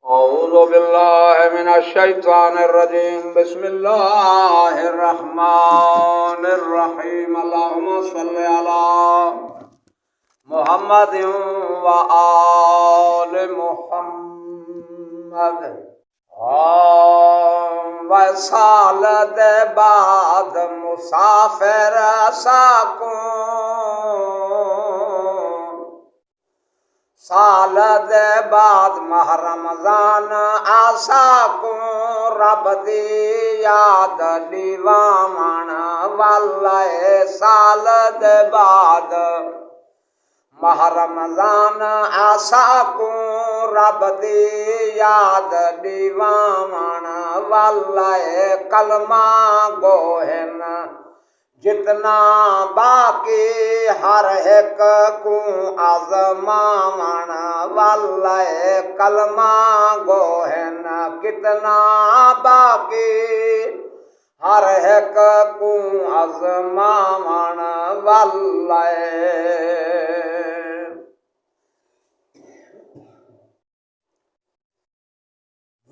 أعوذ بالله من الشيطان الرجيم بسم الله الرحمن الرحيم اللهم صل على محمد وآل محمد وصال دے بعد مسافر ساکوں साल दे बाद माह रमजान आसा को रब दी याद दीवान वाला साल दे बाद माह रमजान आसा को रब दी याद दीवान वाला कलमा गोहन जितना बाकी हर एक को आजमावन वाला कलमा गोहन कितना बाकी हर एक को आजमावन वाला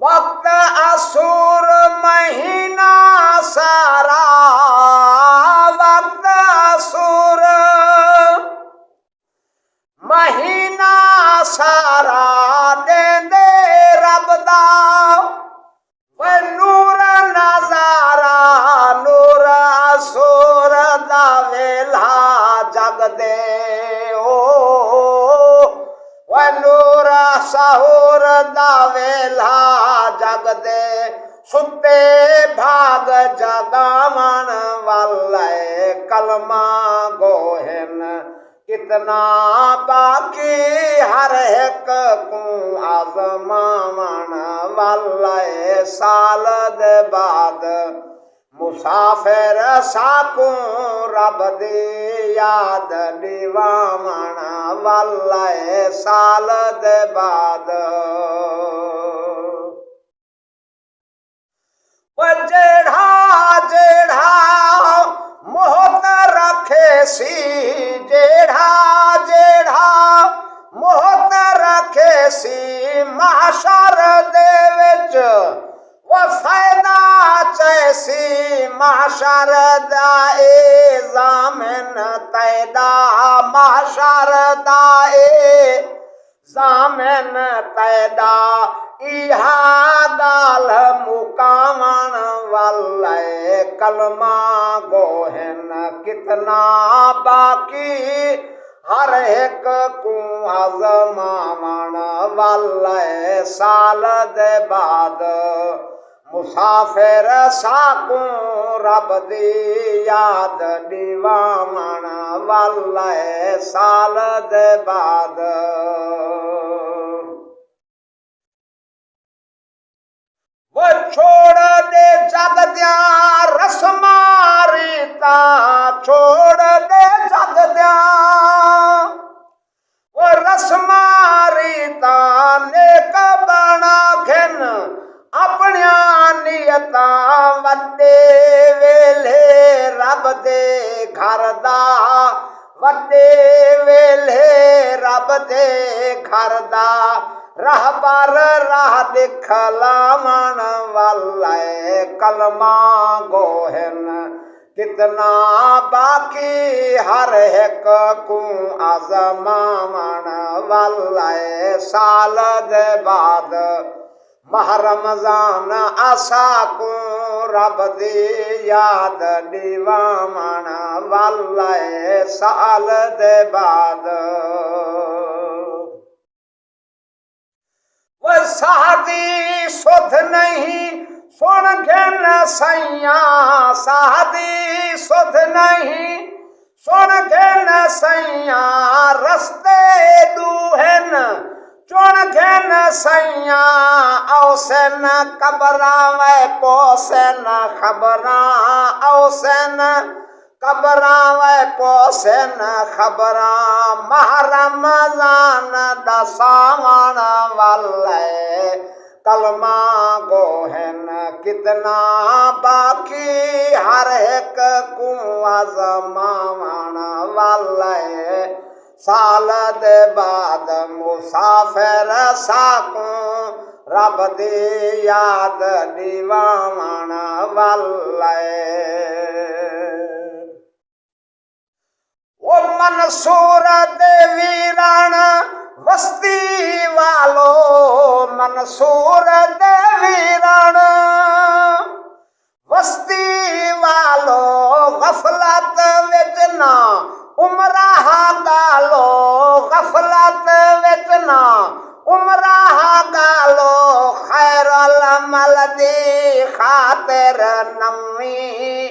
वक्त असुर महीना सारा वक्त असुर महीना सारा दे दे रब दा वे नूर नजारा नूर असुर दा वेला जग दे ओ वे नूर सहूर दा वेला जग दे सुते भाग जगावन वाला कलमा गोहन कितना बाकी हर एक को आजमावन वाला साल दे बाद मुसाफिर साकू रब दी याद दीवान वाला साल दे बाद जेढ़ा जेढ़ा मोहत रखे सी जेढ़ा जेढ़ा मोहत रखे सी महशर दे विच वो फायदा चैसी महशर दा ए ज़ामिन तैदा महशर दा ए ज़ामिन तैदा इहा गाल मुकावन वाला कलमा गोहन कितना बाकी हर एक को आजमावन वाला साल दे बाद मुसाफिर साकू रब दी याद दीवान वाला साल दे बाद वो छोड़ दे जग दिया रस्मा रीता छोड़ दे जग दिया वो रस्मा रीता नेक बना घिन अपनिया नियता वड्डे वेले रब दे घर दा वड्डे वेले रब दे घर दा रहबर राह दिखलावन वाला कलमा गोहन कितना बाकी हर एक को आजमावन वाला साल दे बाद माह रमजान आसा को रब दी याद दीवान वाला साल दे बाद वो सादी सुध नहीं सुन घिन सैया सादी सुध नहीं सुन घिन सैया रस्ते दूहन चुन घिन सैया औसन कबरा वे पोसन खबरा औसन कबरा वे पोसन खबरा माह रमजान दसावन वाला कलमा गोहन कितना बाकी हर एक को आजमावन वाला साल दे बाद मुसाफिर साकू रब दी याद दीवावण वाले। ओ मंसूर दे वीरान वस्ती वालो, मंसूर दे वीरान वस्ती वालो, गफलत विच ना उमराह गालो, गफलत विच ना उमराह गालो, खैरुल अमल दी खातिर नवी,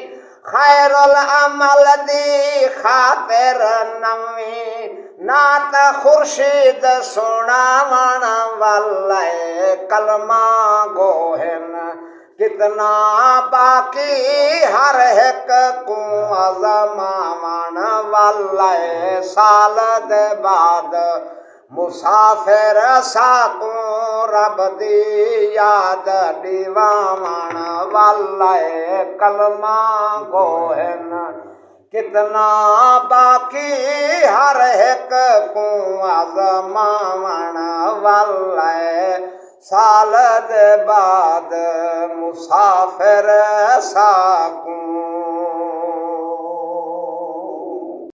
खैरुल अमल दी खातिर नवी, नात खुर्शीद सुनावण वाले, कलमा गोहिन कितना बाकी हर एक को अज़मावण वाले, साल दे बाद मुसाफिर साकू रब दी याद दीवावण वाले, कलमा गोहिन कितना बाकी हर एक को आज़मावण वाले, साल दे बाद मुसाफिर साकू।